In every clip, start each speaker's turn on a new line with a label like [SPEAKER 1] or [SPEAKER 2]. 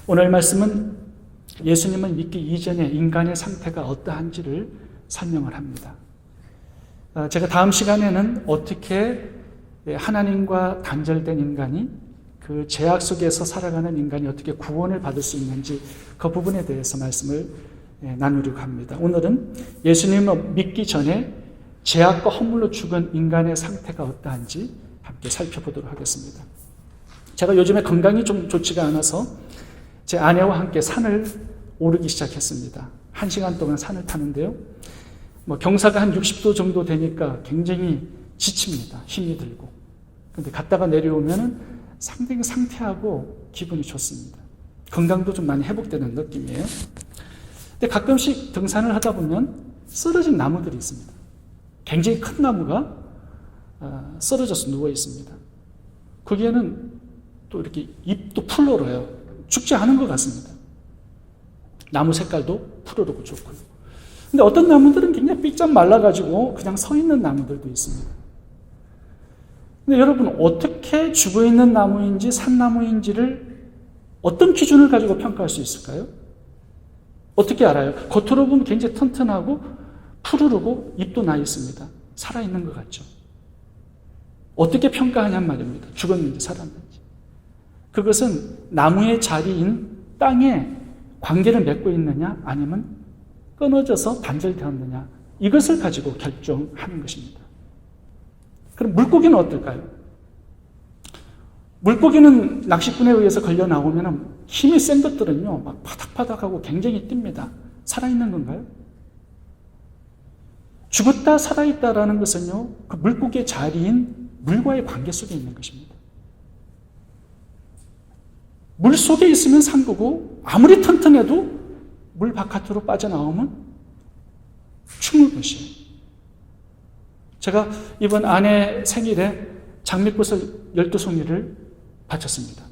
[SPEAKER 1] 오늘 말씀은 예수님을 믿기 이전에 인간의 상태가 어떠한지를 설명을 합니다. 제가 다음 시간에는 어떻게 하나님과 단절된 인간이 그 죄악 속에서 살아가는 인간이 어떻게 구원을 받을 수 있는지 그 부분에 대해서 말씀을 나누려고 합니다. 오늘은 예수님을 믿기 전에 죄악과 허물로 죽은 인간의 상태가 어떠한지 함께 살펴보도록 하겠습니다. 제가 요즘에 건강이 좀 좋지가 않아서 제 아내와 함께 산을 오르기 시작했습니다. 1시간 동안 산을 타는데요. 경사가 한 60도 정도 되니까 굉장히 지칩니다. 힘이 들고. 근데 갔다가 내려오면은 상당히 상쾌하고 기분이 좋습니다. 건강도 좀 많이 회복되는 느낌이에요. 근데 가끔씩 등산을 하다 보면 쓰러진 나무들이 있습니다. 굉장히 큰 나무가 쓰러져서 누워 있습니다. 거기에는 또 이렇게 잎도 푸르러요. 죽지 않은 것 같습니다. 나무 색깔도 푸르르고 좋고요. 근데 어떤 나무들은 굉장히 삐쩍 말라가지고 그냥 서 있는 나무들도 있습니다. 근데 여러분, 어떻게 죽어 있는 나무인지 산나무인지를 어떤 기준을 가지고 평가할 수 있을까요? 어떻게 알아요? 겉으로 보면 굉장히 튼튼하고 푸르르고 잎도 나 있습니다. 살아있는 것 같죠? 어떻게 평가하냔 말입니다. 죽었는지 살았는지. 그것은 나무의 자리인 땅에 관계를 맺고 있느냐 아니면 끊어져서 단절되었느냐, 이것을 가지고 결정하는 것입니다. 그럼 물고기는 어떨까요? 물고기는 낚시꾼에 의해서 걸려 나오면 힘이 센 것들은요 막 파닥파닥하고 굉장히 뜁니다. 살아있는 건가요? 죽었다 살아있다라는 것은요 그 물고기의 자리인 물과의 관계 속에 있는 것입니다. 물 속에 있으면 산 거고 아무리 튼튼해도 물 바깥으로 빠져나오면 죽는 것이에요. 제가 이번 아내 생일에 장미꽃을 12송이를 바쳤습니다.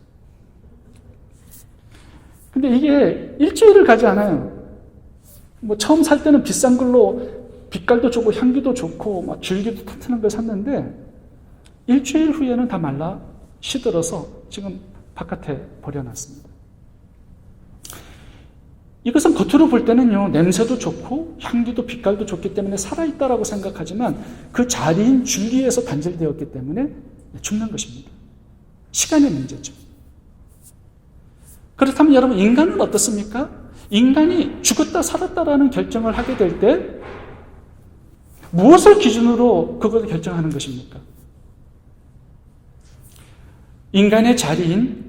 [SPEAKER 1] 근데 이게 일주일을 가지 않아요. 처음 살 때는 비싼 걸로 빛깔도 좋고 향기도 좋고 막 줄기도 튼튼한 걸 샀는데 일주일 후에는 다 말라 시들어서 지금 바깥에 버려놨습니다. 이것은 겉으로 볼 때는요 냄새도 좋고 향기도 빛깔도 좋기 때문에 살아있다라고 생각하지만 그 자리인 줄기에서 단절되었기 때문에 죽는 것입니다. 시간의 문제죠. 그렇다면 여러분, 인간은 어떻습니까? 인간이 죽었다 살았다라는 결정을 하게 될 때 무엇을 기준으로 그것을 결정하는 것입니까? 인간의 자리인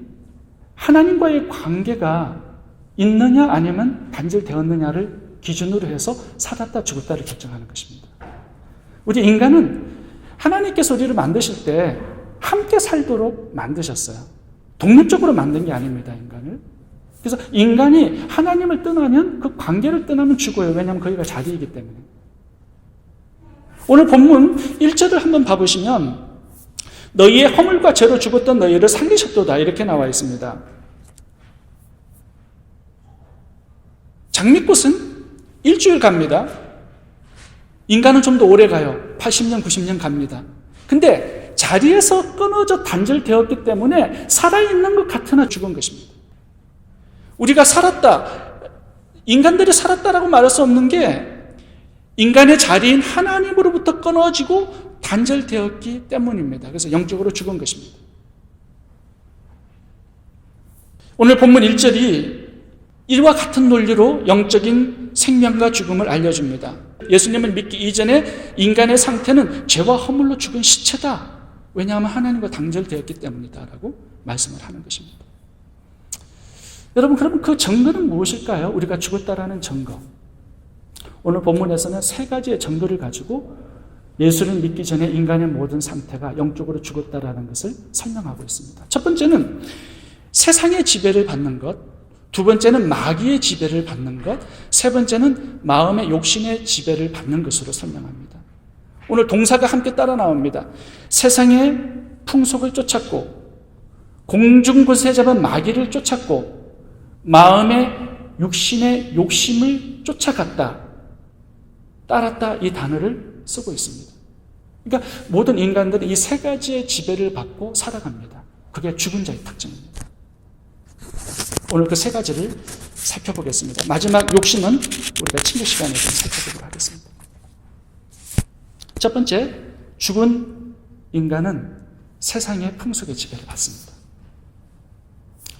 [SPEAKER 1] 하나님과의 관계가 있느냐 아니면 단절되었느냐를 기준으로 해서 살았다 죽었다를 결정하는 것입니다. 우리 인간은 하나님께서 우리를 만드실 때 함께 살도록 만드셨어요. 독립적으로 만든 게 아닙니다, 인간을. 그래서 인간이 하나님을 떠나면, 그 관계를 떠나면 죽어요. 왜냐하면 거기가 자리이기 때문에. 오늘 본문 1절을 한번 봐보시면 너희의 허물과 죄로 죽었던 너희를 살리셨도다, 이렇게 나와 있습니다. 장미꽃은 일주일 갑니다. 인간은 좀 더 오래 가요. 80년, 90년 갑니다. 근데 자리에서 끊어져 단절되었기 때문에 살아있는 것 같으나 죽은 것입니다. 우리가 살았다, 인간들이 살았다라고 말할 수 없는 게 인간의 자리인 하나님으로부터 끊어지고 단절되었기 때문입니다. 그래서 영적으로 죽은 것입니다. 오늘 본문 1절이 이와 같은 논리로 영적인 생명과 죽음을 알려줍니다. 예수님을 믿기 이전에 인간의 상태는 죄와 허물로 죽은 시체다. 왜냐하면 하나님과 단절되었기 때문이다라고 말씀을 하는 것입니다. 여러분, 그러면 그 증거는 무엇일까요? 우리가 죽었다라는 증거. 오늘 본문에서는 3가지의 증거를 가지고 예수를 믿기 전에 인간의 모든 상태가 영적으로 죽었다라는 것을 설명하고 있습니다. 첫 번째는 세상의 지배를 받는 것, 두 번째는 마귀의 지배를 받는 것, 세 번째는 마음의 욕심의 지배를 받는 것으로 설명합니다. 오늘 동사가 함께 따라 나옵니다. 세상의 풍속을 쫓았고, 공중곳에 잡은 마귀를 쫓았고, 마음의 육신의 욕심을 쫓아갔다, 따랐다, 이 단어를 쓰고 있습니다. 그러니까 모든 인간들은 이 3가지의 지배를 받고 살아갑니다. 그게 죽은 자의 특징입니다. 오늘 그 세 가지를 살펴보겠습니다. 마지막 욕심은 우리가 친구 시간에 좀 살펴보도록 하겠습니다. 첫 번째, 죽은 인간은 세상의 풍속의 지배를 받습니다.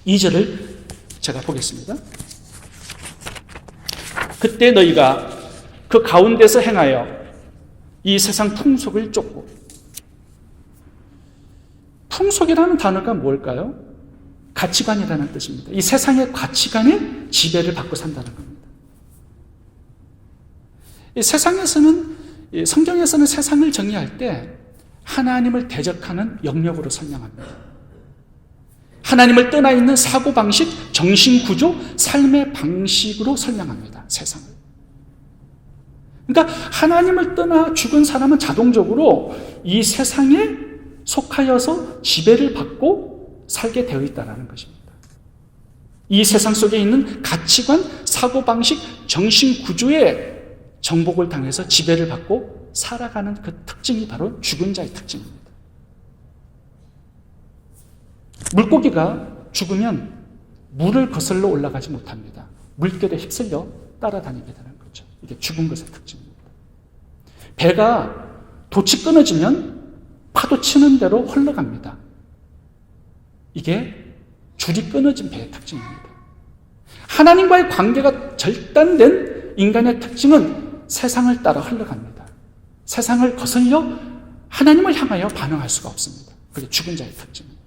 [SPEAKER 1] 2절을 제가 보겠습니다. 그때 너희가 그 가운데서 행하여 이 세상 풍속을 쫓고. 풍속이라는 단어가 뭘까요? 가치관이라는 뜻입니다. 이 세상의 가치관에 지배를 받고 산다는 겁니다. 이 세상에서는, 성경에서는 세상을 정의할 때 하나님을 대적하는 영역으로 설명합니다. 하나님을 떠나 있는 사고방식, 정신구조, 삶의 방식으로 설명합니다. 세상을. 그러니까 하나님을 떠나 죽은 사람은 자동적으로 이 세상에 속하여서 지배를 받고 살게 되어 있다는 것입니다. 이 세상 속에 있는 가치관, 사고방식, 정신구조에 정복을 당해서 지배를 받고 살아가는 그 특징이 바로 죽은 자의 특징입니다. 물고기가 죽으면 물을 거슬러 올라가지 못합니다. 물결에 휩쓸려 따라다니게 되는 거죠. 이게 죽은 것의 특징입니다. 배가 돛이 끊어지면 파도 치는 대로 흘러갑니다. 이게 줄이 끊어진 배의 특징입니다. 하나님과의 관계가 절단된 인간의 특징은 세상을 따라 흘러갑니다. 세상을 거슬려 하나님을 향하여 반응할 수가 없습니다. 그게 죽은 자의 특징입니다.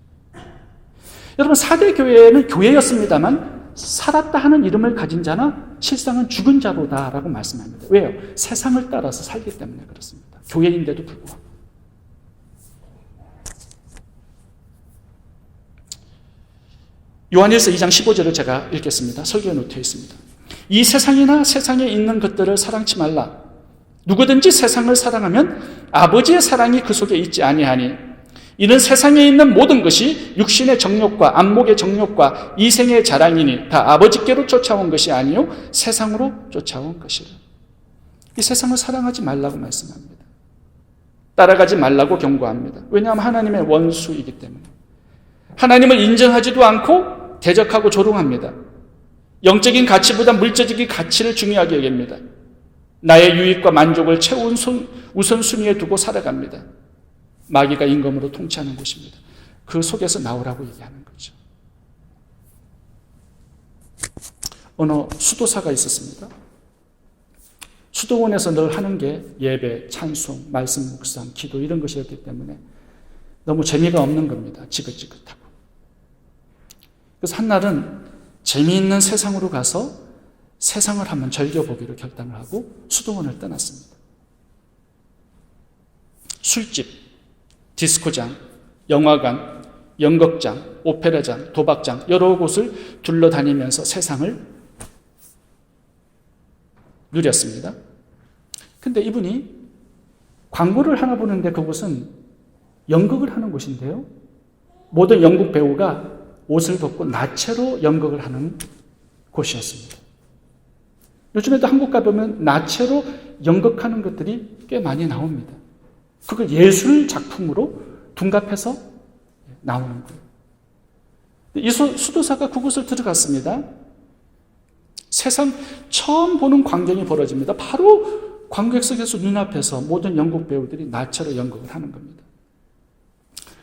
[SPEAKER 1] 여러분, 사대 교회는 교회였습니다만 살았다 하는 이름을 가진 자나 실상은 죽은 자로다라고 말씀합니다. 왜요? 세상을 따라서 살기 때문에 그렇습니다. 교회인데도 불구하고. 요한일서 2장 15절을 제가 읽겠습니다. 설교에 놓여 있습니다. 이 세상이나 세상에 있는 것들을 사랑치 말라. 누구든지 세상을 사랑하면 아버지의 사랑이 그 속에 있지 아니하니 이는 세상에 있는 모든 것이 육신의 정욕과 안목의 정욕과 이생의 자랑이니 다 아버지께로 쫓아온 것이 아니요 세상으로 쫓아온 것이라. 이 세상을 사랑하지 말라고 말씀합니다. 따라가지 말라고 경고합니다. 왜냐하면 하나님의 원수이기 때문에. 하나님을 인정하지도 않고 대적하고 조롱합니다. 영적인 가치보다 물질적인 가치를 중요하게 여깁니다. 나의 유익과 만족을 최우 우선순위에 두고 살아갑니다. 마귀가 임금으로 통치하는 곳입니다. 그 속에서 나오라고 얘기하는 거죠. 어느 수도사가 있었습니다. 수도원에서 늘 하는 게 예배, 찬송, 말씀 묵상, 기도 이런 것이었기 때문에 너무 재미가 없는 겁니다. 지긋지긋하고. 그래서 한날은 재미있는 세상으로 가서 세상을 한번 즐겨보기로 결단을 하고 수도원을 떠났습니다. 술집, 디스코장, 영화관, 연극장, 오페라장, 도박장 여러 곳을 둘러다니면서 세상을 누렸습니다. 근데 이분이 광고를 하나 보는데 그곳은 연극을 하는 곳인데요. 모든 연극 배우가 옷을 벗고 나체로 연극을 하는 곳이었습니다. 요즘에도 한국 가보면 나체로 연극하는 것들이 꽤 많이 나옵니다. 그걸 예술 작품으로 둔갑해서 나오는 거예요. 이 수도사가 그곳을 들어갔습니다. 세상 처음 보는 광경이 벌어집니다. 바로 관객석에서 눈앞에서 모든 연극 배우들이 나체로 연극을 하는 겁니다.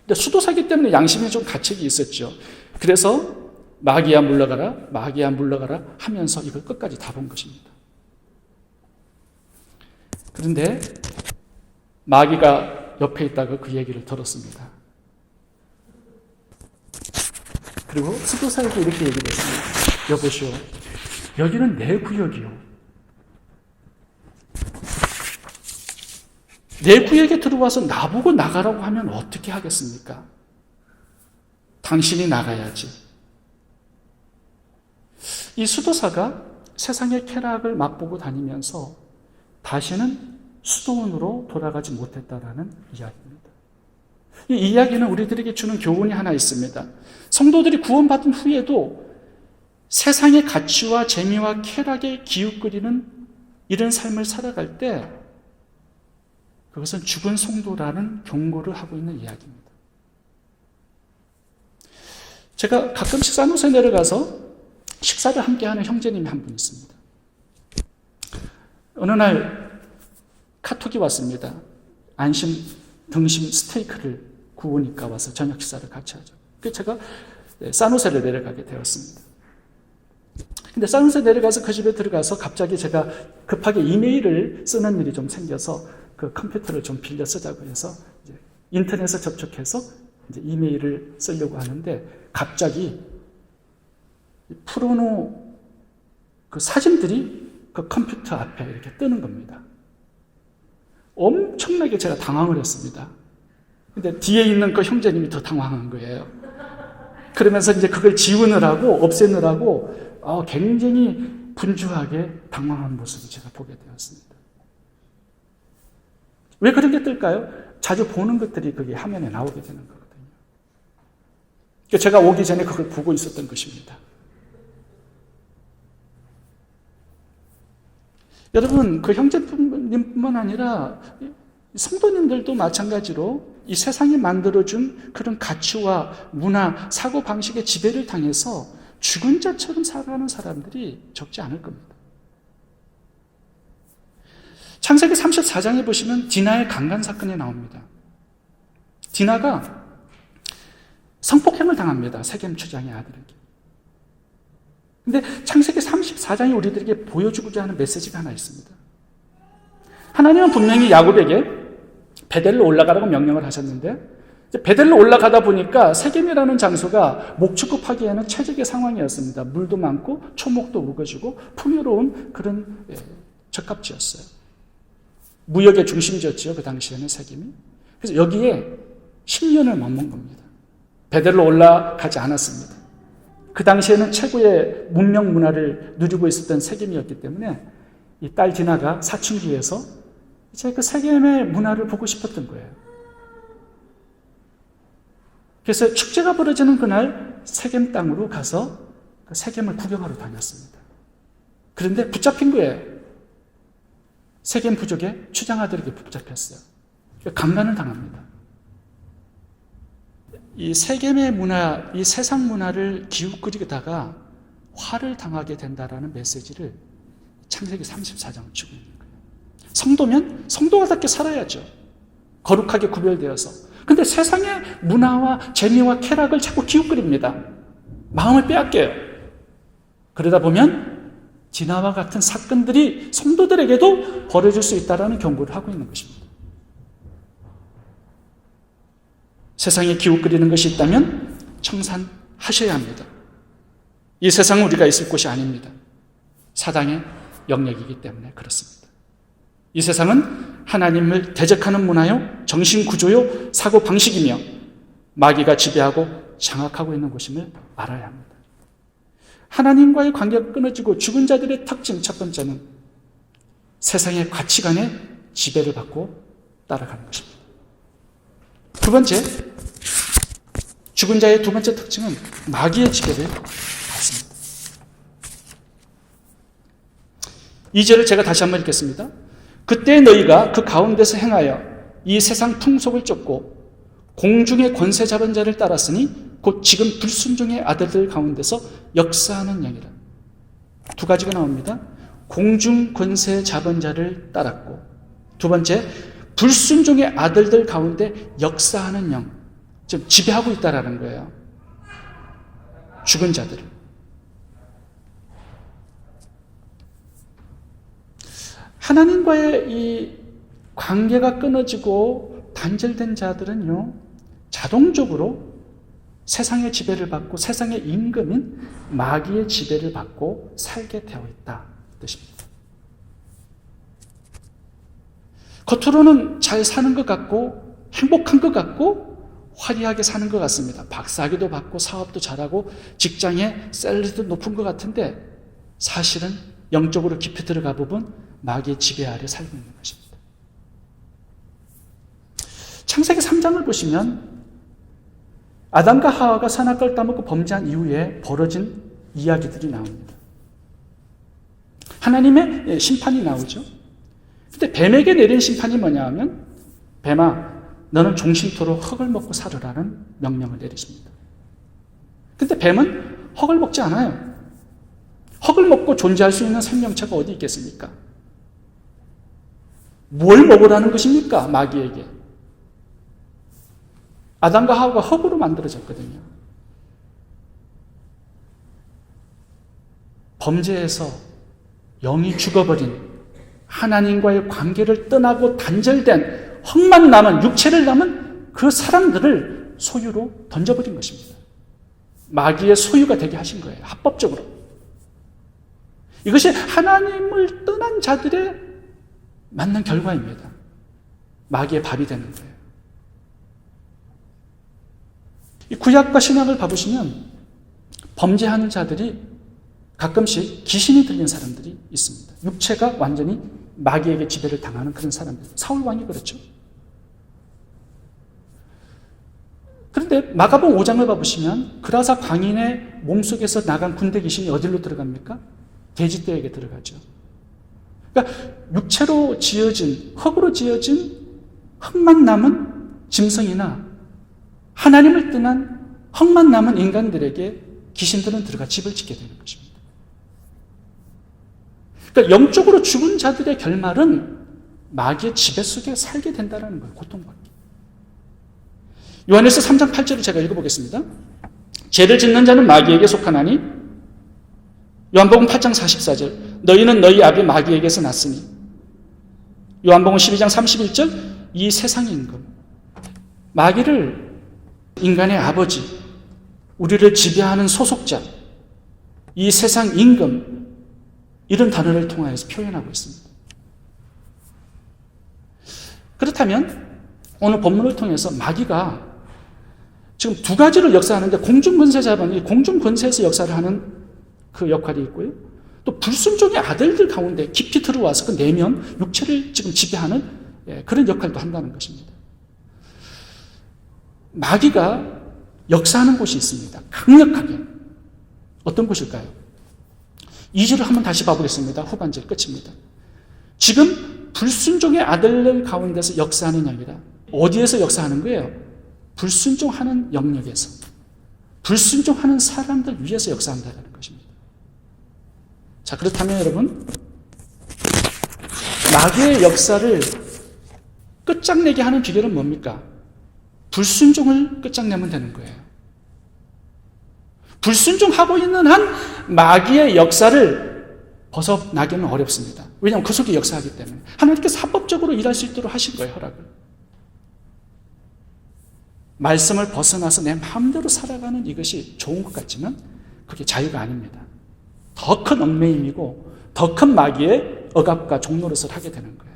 [SPEAKER 1] 근데 수도사기 때문에 양심에 좀 가책이 있었죠. 그래서 마귀야 물러가라, 마귀야 물러가라 하면서 이걸 끝까지 다 본 것입니다. 그런데 마귀가 옆에 있다가 그 얘기를 들었습니다. 그리고 수도사에게 이렇게 얘기를 했습니다. 여보시오, 여기는 내 구역이요. 내 구역에 들어와서 나보고 나가라고 하면 어떻게 하겠습니까? 당신이 나가야지. 이 수도사가 세상의 쾌락을 맛보고 다니면서 다시는 수도원으로 돌아가지 못했다라는 이야기입니다. 이 이야기는 우리들에게 주는 교훈이 하나 있습니다. 성도들이 구원받은 후에도 세상의 가치와 재미와 쾌락에 기웃거리는 이런 삶을 살아갈 때 그것은 죽은 성도라는 경고를 하고 있는 이야기입니다. 제가 가끔씩 산호세 내려가서 식사를 함께하는 형제님이 한 분 있습니다. 어느 날 카톡이 왔습니다. 안심 등심 스테이크를 구우니까 와서 저녁 식사를 같이 하죠. 그래서 제가 산호세를 내려가게 되었습니다. 근데 산호세 내려가서 그 집에 들어가서 갑자기 제가 급하게 이메일을 쓰는 일이 좀 생겨서 그 컴퓨터를 좀 빌려 쓰자고 해서 이제 인터넷에 접촉해서 이제 이메일을 쓰려고 하는데 갑자기 포르노 그 사진들이 그 컴퓨터 앞에 이렇게 뜨는 겁니다. 엄청나게 제가 당황을 했습니다. 근데 뒤에 있는 그 형제님이 더 당황한 거예요. 그러면서 이제 그걸 지우느라고 없애느라고 굉장히 분주하게 당황한 모습을 제가 보게 되었습니다. 왜 그런 게 뜰까요? 자주 보는 것들이 그게 화면에 나오게 되는 거거든요. 제가 오기 전에 그걸 보고 있었던 것입니다. 여러분, 그 형제님뿐만 아니라 성도님들도 마찬가지로 이 세상이 만들어준 그런 가치와 문화, 사고방식의 지배를 당해서 죽은 자처럼 살아가는 사람들이 적지 않을 겁니다. 창세기 34장에 보시면 디나의 강간 사건이 나옵니다. 디나가 성폭행을 당합니다. 세겜 추장의 아들에게. 근데 창세기 34장이 우리들에게 보여주고자 하는 메시지가 하나 있습니다. 하나님은 분명히 야곱에게 베델로 올라가라고 명령을 하셨는데 베델로 올라가다 보니까 세겜이라는 장소가 목축급하기에는 최적의 상황이었습니다. 물도 많고 초목도 우거지고 풍요로운 그런 적합지였어요. 무역의 중심지였죠. 그 당시에는 세겜이. 그래서 여기에 10년을 머문 겁니다. 베델로 올라가지 않았습니다. 그 당시에는 최고의 문명 문화를 누리고 있었던 세겜이었기 때문에 이 딸 디나가 사춘기에서 이제 그 세겜의 문화를 보고 싶었던 거예요. 그래서 축제가 벌어지는 그날 세겜 땅으로 가서 그 세겜을 구경하러 다녔습니다. 그런데 붙잡힌 거예요. 세겜 부족의 추장아들에게 붙잡혔어요. 강간을 당합니다. 이 세겜의 문화, 이 세상 문화를 기웃거리다가 화를 당하게 된다라는 메시지를 창세기 34장을 주고 있는 거예요. 성도면 성도가답게 살아야죠. 거룩하게 구별되어서. 근데 세상의 문화와 재미와 쾌락을 자꾸 기웃거립니다. 마음을 빼앗겨요. 그러다 보면 디나와 같은 사건들이 성도들에게도 벌어질 수 있다는 경고를 하고 있는 것입니다. 세상에 기웃거리는 것이 있다면 청산하셔야 합니다. 이 세상은 우리가 있을 곳이 아닙니다. 사단의 영역이기 때문에 그렇습니다. 이 세상은 하나님을 대적하는 문화요, 정신구조요, 사고방식이며 마귀가 지배하고 장악하고 있는 곳임을 알아야 합니다. 하나님과의 관계가 끊어지고 죽은 자들의 특징 첫 번째는 세상의 가치관에 지배를 받고 따라가는 것입니다. 두 번째, 죽은 자의 두 번째 특징은 마귀의 지배를 받습니다. 2절을 제가 다시 한번 읽겠습니다. 그때 너희가 그 가운데서 행하여 이 세상 풍속을 쫓고 공중의 권세 잡은 자를 따랐으니 곧 지금 불순종의 아들들 가운데서 역사하는 영이라. 두 가지가 나옵니다. 공중 권세 잡은 자를 따랐고, 두 번째, 불순종의 아들들 가운데 역사하는 영, 즉 지배하고 있다라는 거예요. 죽은 자들을. 하나님과의 이 관계가 끊어지고 단절된 자들은요, 자동적으로 세상의 지배를 받고 세상의 임금인 마귀의 지배를 받고 살게 되어 있다 뜻입니다. 겉으로는 잘 사는 것 같고 행복한 것 같고 화려하게 사는 것 같습니다. 박사학위도 받고 사업도 잘하고 직장에 샐러리도 높은 것 같은데 사실은 영적으로 깊이 들어가 보면 마귀의 지배 아래 살고 있는 것입니다. 창세기 3장을 보시면 아담과 하와가 선악과를 따먹고 범죄한 이후에 벌어진 이야기들이 나옵니다. 하나님의 심판이 나오죠. 근데 뱀에게 내린 심판이 뭐냐 하면 뱀아 너는 종신토록 흙을 먹고 살으라는 명령을 내리십니다. 근데 뱀은 흙을 먹지 않아요. 흙을 먹고 존재할 수 있는 생명체가 어디 있겠습니까? 뭘 먹으라는 것입니까? 마귀에게. 아담과 하와가 흙으로 만들어졌거든요. 범죄에서 영이 죽어버린 하나님과의 관계를 떠나고 단절된 흙만 남은, 육체를 남은 그 사람들을 소유로 던져버린 것입니다. 마귀의 소유가 되게 하신 거예요. 합법적으로. 이것이 하나님을 떠난 자들의 맞는 결과입니다. 마귀의 밥이 되는 거예요. 이 구약과 신약을 봐보시면 범죄하는 자들이 가끔씩 귀신이 들린 사람들이 있습니다. 육체가 완전히 마귀에게 지배를 당하는 그런 사람들. 사울 왕이 그렇죠. 그런데 마가복음 5장을 봐보시면 그라사 광인의 몸속에서 나간 군대 귀신이 어디로 들어갑니까? 돼지떼에게 들어가죠. 그러니까 육체로 지어진, 흙으로 지어진 흙만 남은 짐승이나 하나님을 떠난 흙만 남은 인간들에게 귀신들은 들어가 집을 짓게 되는 것입니다. 그러니까 영적으로 죽은 자들의 결말은 마귀의 지배 속에 살게 된다는 거예요. 고통받기. 요한일서 3장 8절을 제가 읽어보겠습니다. 죄를 짓는 자는 마귀에게 속하나니 요한복음 8장 44절 너희는 너희 아비 마귀에게서 났으니 요한복음 12장 31절 이 세상의 임금 마귀를 인간의 아버지 우리를 지배하는 소속자 이 세상 임금 이런 단어를 통하여서 표현하고 있습니다. 그렇다면 오늘 본문을 통해서 마귀가 지금 두 가지를 역사하는데 공중권세 잡은 이 공중권세에서 역사를 하는 그 역할이 있고요. 또 불순종의 아들들 가운데 깊이 들어와서 그 내면 육체를 지금 지배하는 그런 역할도 한다는 것입니다. 마귀가 역사하는 곳이 있습니다. 강력하게. 어떤 곳일까요? 2절을 한번 다시 봐보겠습니다. 후반절 끝입니다. 지금 불순종의 아들들 가운데서 역사하는 영이라. 어디에서 역사하는 거예요? 불순종하는 영역에서. 불순종하는 사람들 위해서 역사한다는 것입니다. 자, 그렇다면 여러분, 마귀의 역사를 끝장내게 하는 비결은 뭡니까? 불순종을 끝장내면 되는 거예요. 불순종하고 있는 한 마귀의 역사를 벗어나기는 어렵습니다. 왜냐하면 그 속에 역사하기 때문에. 하나님께서 합법적으로 일할 수 있도록 하신 거예요, 허락을. 말씀을 벗어나서 내 마음대로 살아가는 이것이 좋은 것 같지만 그게 자유가 아닙니다. 더 큰 얽매임이고 더 큰 마귀의 억압과 종노릇을 하게 되는 거예요.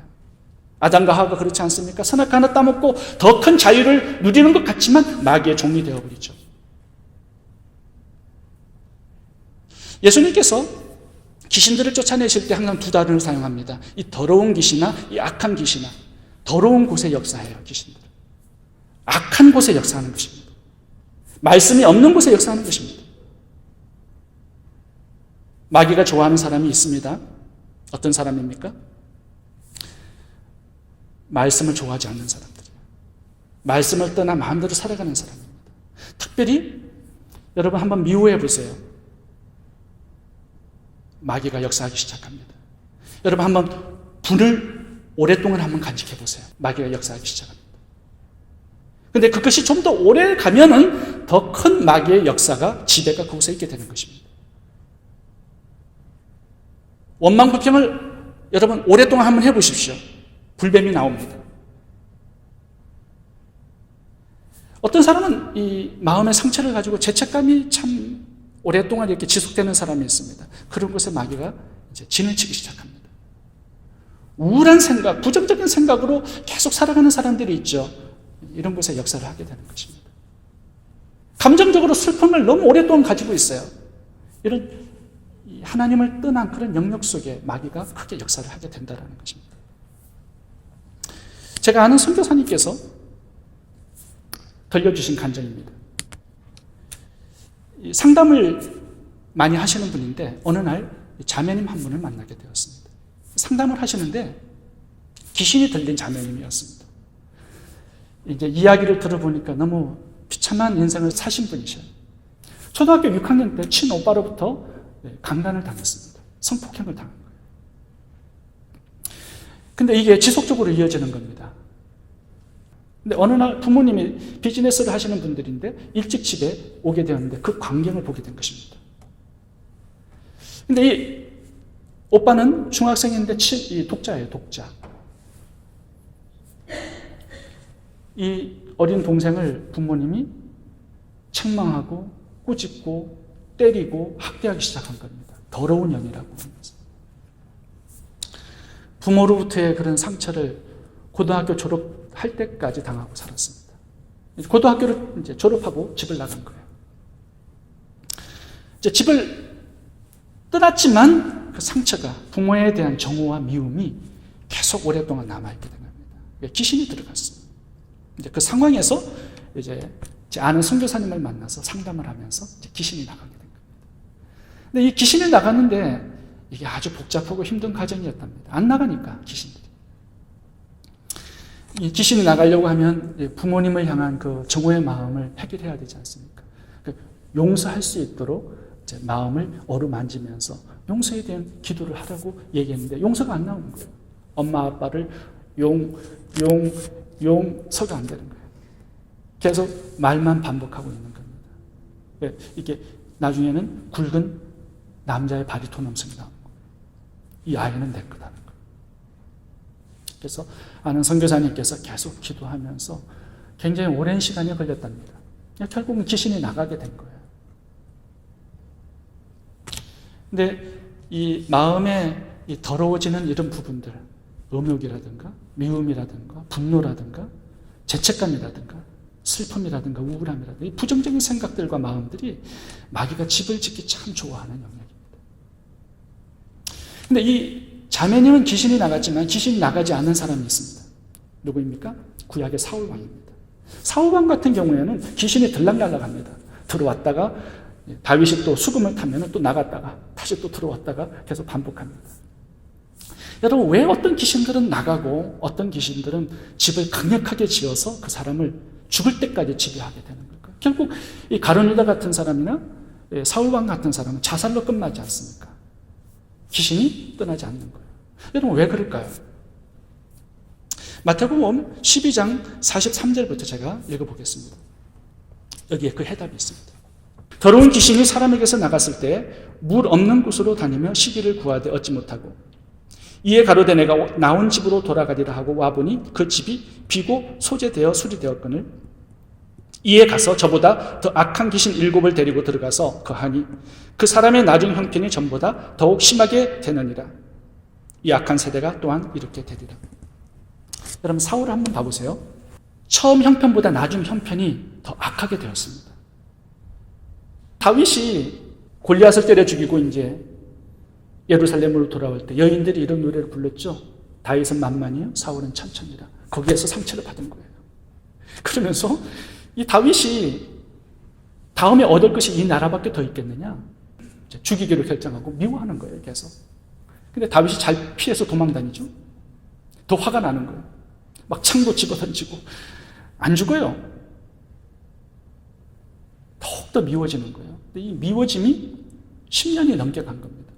[SPEAKER 1] 아담과 하와가 그렇지 않습니까? 선악 하나 따먹고 더 큰 자유를 누리는 것 같지만 마귀의 종이 되어버리죠. 예수님께서 귀신들을 쫓아내실 때 항상 두 단어를 사용합니다. 이 더러운 귀신이나 이 악한 귀신이나 더러운 곳에 역사해요. 귀신들. 악한 곳에 역사하는 것입니다. 말씀이 없는 곳에 역사하는 것입니다. 마귀가 좋아하는 사람이 있습니다. 어떤 사람입니까? 말씀을 좋아하지 않는 사람들이에요. 말씀을 떠나 마음대로 살아가는 사람입니다. 특별히 여러분 한번 미워해 보세요. 마귀가 역사하기 시작합니다. 여러분 한번 분을 오랫동안 한번 간직해 보세요. 마귀가 역사하기 시작합니다. 근데 그것이 좀 더 오래 가면은 더 큰 마귀의 역사가 지배가 그곳에 있게 되는 것입니다. 원망불평을 여러분 오랫동안 한번 해보십시오. 불뱀이 나옵니다. 어떤 사람은 이 마음의 상처를 가지고 죄책감이 참 오랫동안 이렇게 지속되는 사람이 있습니다. 그런 곳에 마귀가 이제 진을 치기 시작합니다. 우울한 생각, 부정적인 생각으로 계속 살아가는 사람들이 있죠. 이런 곳에 역사를 하게 되는 것입니다. 감정적으로 슬픔을 너무 오랫동안 가지고 있어요. 이런 하나님을 떠난 그런 영역 속에 마귀가 크게 역사를 하게 된다는 것입니다. 제가 아는 선교사님께서 들려주신 간증입니다. 상담을 많이 하시는 분인데 어느 날 자매님 한 분을 만나게 되었습니다. 상담을 하시는데 귀신이 들린 자매님이었습니다. 이제 이야기를 들어보니까 너무 비참한 인생을 사신 분이셔요. 초등학교 6학년 때 친오빠로부터 강간을 당했습니다. 성폭행을 당한 거예요. 근데 이게 지속적으로 이어지는 겁니다. 근데 어느 날 부모님이 비즈니스를 하시는 분들인데 일찍 집에 오게 되었는데 그 광경을 보게 된 것입니다. 근데 이 오빠는 중학생인데 독자예요, 독자. 이 어린 동생을 부모님이 책망하고 꾸짖고 때리고 학대하기 시작한 겁니다. 더러운 년이라고 하면서. 부모로부터의 그런 상처를 고등학교 졸업할 때까지 당하고 살았습니다. 고등학교를 이제 졸업하고 집을 나간 거예요. 이제 집을 떠났지만 그 상처가 부모에 대한 정오와 미움이 계속 오랫동안 남아있게 된 겁니다. 귀신이 들어갔어요. 이제 그 상황에서 이제 제 아는 선교사님을 만나서 상담을 하면서 이제 귀신이 나가게 된 겁니다. 근데 이 귀신이 나갔는데 이게 아주 복잡하고 힘든 과정이었답니다. 안 나가니까 귀신들이. 이 귀신이 나가려고 하면 부모님을 향한 그 정오의 마음을 해결해야 되지 않습니까? 용서할 수 있도록 이제 마음을 어루만지면서 용서에 대한 기도를 하라고 얘기했는데 용서가 안 나오는 거예요. 엄마 아빠를 용서가 안 되는 거예요. 계속 말만 반복하고 있는 겁니다. 이게 나중에는 굵은 남자의 바리톤 음성이 나오는 거예요. 이 아이는 내 거다는 거예요. 그래서 아는 선교사님께서 계속 기도하면서 굉장히 오랜 시간이 걸렸답니다. 결국은 귀신이 나가게 된 거예요. 근데 이 마음에 이 더러워지는 이런 부분들, 음욕이라든가 미움이라든가 분노라든가 죄책감이라든가 슬픔이라든가 우울함이라든가 이 부정적인 생각들과 마음들이 마귀가 집을 짓기 참 좋아하는 영역입니다. 근데 이 자매님은 귀신이 나갔지만 귀신이 나가지 않는 사람이 있습니다. 누구입니까? 구약의 사울왕입니다. 사울왕 같은 경우에는 귀신이 들락날락합니다. 들어왔다가 다윗이 또 수금을 타면 또 나갔다가 다시 또 들어왔다가 계속 반복합니다. 여러분, 왜 어떤 귀신들은 나가고 어떤 귀신들은 집을 강력하게 지어서 그 사람을 죽을 때까지 지배하게 되는 걸까요? 결국 이 가룟유다 같은 사람이나 사울왕 같은 사람은 자살로 끝나지 않습니까? 귀신이 떠나지 않는 거예요. 여러분, 왜 그럴까요? 마태복음 12장 43절부터 제가 읽어보겠습니다. 여기에 그 해답이 있습니다. 더러운 귀신이 사람에게서 나갔을 때 물 없는 곳으로 다니며 시기를 구하되 얻지 못하고 이에 가로되 내가 나온 집으로 돌아가리라 하고 와보니 그 집이 비고 소재되어 수리되었거늘 이에 가서 저보다 더 악한 귀신 7을 데리고 들어가서 거하니 그 사람의 나중 형편이 전보다 더욱 심하게 되느니라. 이 악한 세대가 또한 이렇게 되리라. 여러분, 사울을 한번 봐보세요. 처음 형편보다 나중 형편이 더 악하게 되었습니다. 다윗이 골리앗을 때려 죽이고 이제 예루살렘으로 돌아올 때 여인들이 이런 노래를 불렀죠. 다윗은 만만이요, 사울은 천천히라. 거기에서 상처를 받은 거예요. 그러면서 이 다윗이 다음에 얻을 것이 이 나라밖에 더 있겠느냐? 죽이기로 결정하고 미워하는 거예요, 계속. 근데 다윗이 잘 피해서 도망다니죠. 더 화가 나는 거예요. 막 창도 집어던지고 안 죽어요. 더욱더 미워지는 거예요. 근데 이 미워짐이 10년이 넘게 간 겁니다.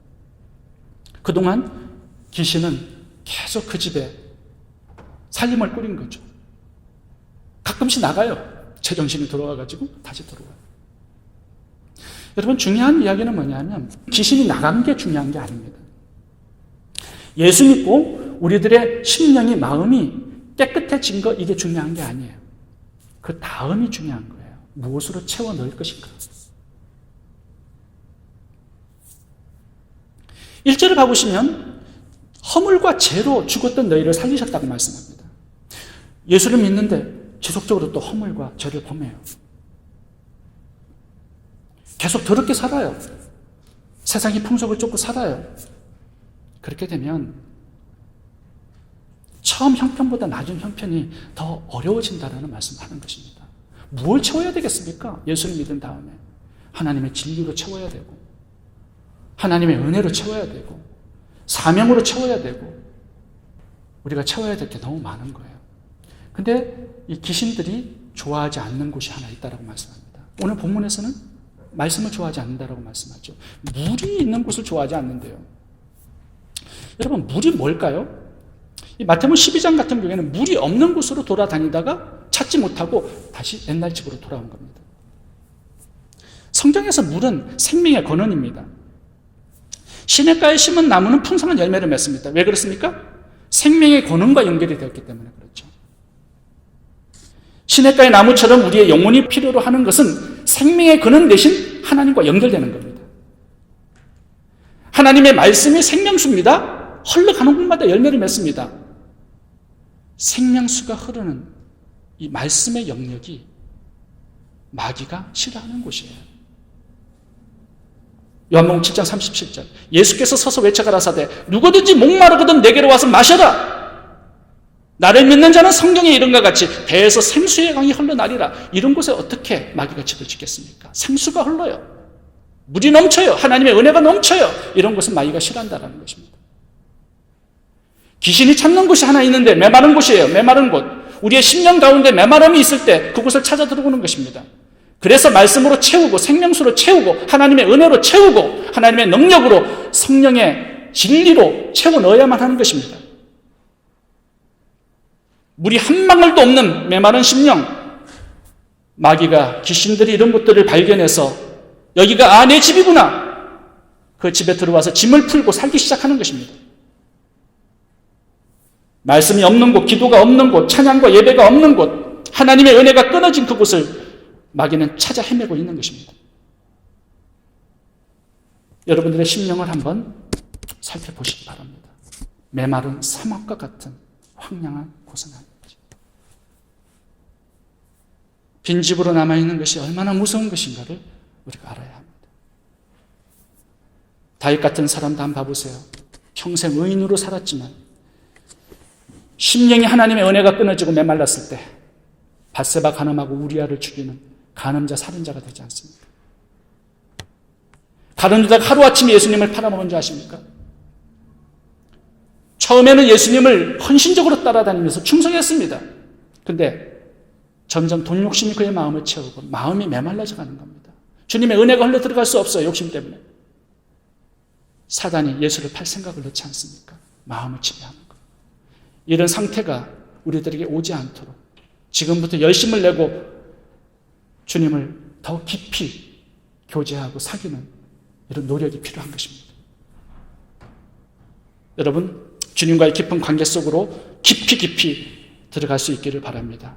[SPEAKER 1] 그동안 귀신은 계속 그 집에 살림을 꾸린 거죠. 가끔씩 나가요. 제정신이 돌아와가지고 다시 들어와요. 여러분, 중요한 이야기는 뭐냐면 귀신이 나간 게 중요한 게 아닙니다. 예수 믿고 우리들의 심령이, 마음이 깨끗해진 거, 이게 중요한 게 아니에요. 그 다음이 중요한 거예요. 무엇으로 채워 넣을 것인가. 1절을 봐보시면 허물과 죄로 죽었던 너희를 살리셨다고 말씀합니다. 예수를 믿는데 지속적으로 또 허물과 죄를 범해요. 계속 더럽게 살아요. 세상의 풍속을 쫓고 살아요. 그렇게 되면 처음 형편보다 낮은 형편이 더 어려워진다는 말씀을 하는 것입니다. 무엇을 채워야 되겠습니까? 예수를 믿은 다음에 하나님의 진리로 채워야 되고 하나님의 은혜로 채워야 되고 사명으로 채워야 되고 우리가 채워야 될 게 너무 많은 거예요. 근데 이 귀신들이 좋아하지 않는 곳이 하나 있다고 말씀합니다. 오늘 본문에서는 말씀을 좋아하지 않는다고 말씀하죠. 물이 있는 곳을 좋아하지 않는데요. 여러분, 물이 뭘까요? 이 마태복음 12장 같은 경우에는 물이 없는 곳으로 돌아다니다가 찾지 못하고 다시 옛날 집으로 돌아온 겁니다. 성경에서 물은 생명의 근원입니다. 시냇가에 심은 나무는 풍성한 열매를 맺습니다. 왜 그렇습니까? 생명의 근원과 연결이 되었기 때문에 그렇죠. 시냇가의 나무처럼 우리의 영혼이 필요로 하는 것은 생명의 근원 대신 하나님과 연결되는 겁니다. 하나님의 말씀이 생명수입니다. 흘러가는 곳마다 열매를 맺습니다. 생명수가 흐르는 이 말씀의 영역이 마귀가 싫어하는 곳이에요. 요한복음 7장 37절 예수께서 서서 외쳐가라사대 누구든지 목마르거든 내게로 와서 마셔라. 나를 믿는 자는 성경에 이른과 같이 배에서 생수의 강이 흘러나리라. 이런 곳에 어떻게 마귀가 집을 짓겠습니까? 생수가 흘러요. 물이 넘쳐요. 하나님의 은혜가 넘쳐요. 이런 곳은 마귀가 싫어한다는 것입니다. 귀신이 찾는 곳이 하나 있는데 메마른 곳이에요. 메마른 곳. 우리의 심령 가운데 메마름이 있을 때 그곳을 찾아 들어오는 것입니다. 그래서 말씀으로 채우고 생명수로 채우고 하나님의 은혜로 채우고 하나님의 능력으로 성령의 진리로 채워 넣어야만 하는 것입니다. 물이 한 방울도 없는 메마른 심령, 마귀가 귀신들이 이런 것들을 발견해서 여기가 내 집이구나. 그 집에 들어와서 짐을 풀고 살기 시작하는 것입니다. 말씀이 없는 곳, 기도가 없는 곳, 찬양과 예배가 없는 곳, 하나님의 은혜가 끊어진 그곳을 마귀는 찾아 헤매고 있는 것입니다. 여러분들의 심령을 한번 살펴보시기 바랍니다. 메마른 사막과 같은 황량한 곳은 아닙니다. 빈집으로 남아있는 것이 얼마나 무서운 것인가를 우리가 알아야 합니다. 다윗 같은 사람도 한번 봐보세요. 평생 의인으로 살았지만 심령이 하나님의 은혜가 끊어지고 메말랐을 때 밧세바 간음하고 우리아를 죽이는 간음자 살인자가 되지 않습니까? 간음자가 하루아침에 예수님을 팔아먹은 줄 아십니까? 처음에는 예수님을 헌신적으로 따라다니면서 충성했습니다. 근데 점점 돈 욕심이 그의 마음을 채우고 마음이 메말라져 가는 겁니다. 주님의 은혜가 흘러 들어갈 수 없어요. 욕심 때문에. 사단이 예수를 팔 생각을 넣지 않습니까? 마음을 지배하는 것. 이런 상태가 우리들에게 오지 않도록 지금부터 열심을 내고 주님을 더 깊이 교제하고 사귀는 이런 노력이 필요한 것입니다. 여러분, 주님과의 깊은 관계 속으로 깊이 들어갈 수 있기를 바랍니다.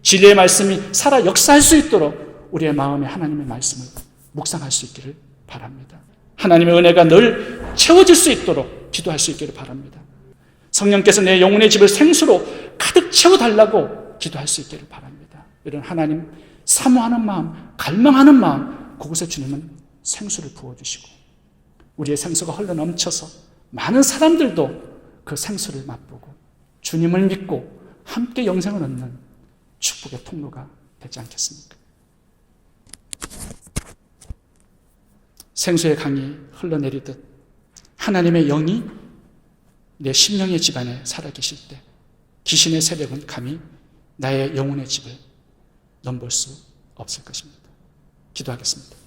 [SPEAKER 1] 진리의 말씀이 살아 역사할 수 있도록 우리의 마음에 하나님의 말씀을 묵상할 수 있기를 바랍니다. 하나님의 은혜가 늘 채워질 수 있도록 기도할 수 있기를 바랍니다. 성령께서 내 영혼의 집을 생수로 가득 채워달라고 기도할 수 있기를 바랍니다. 이런 하나님 사모하는 마음, 갈망하는 마음, 그곳에 주님은 생수를 부어주시고 우리의 생수가 흘러넘쳐서 많은 사람들도 그 생수를 맛보고 주님을 믿고 함께 영생을 얻는 축복의 통로가 되지 않겠습니까? 생수의 강이 흘러내리듯 하나님의 영이 내 심령의 집안에 살아계실 때 귀신의 세력은 감히 나의 영혼의 집을 넘볼 수 없을 것입니다. 기도하겠습니다.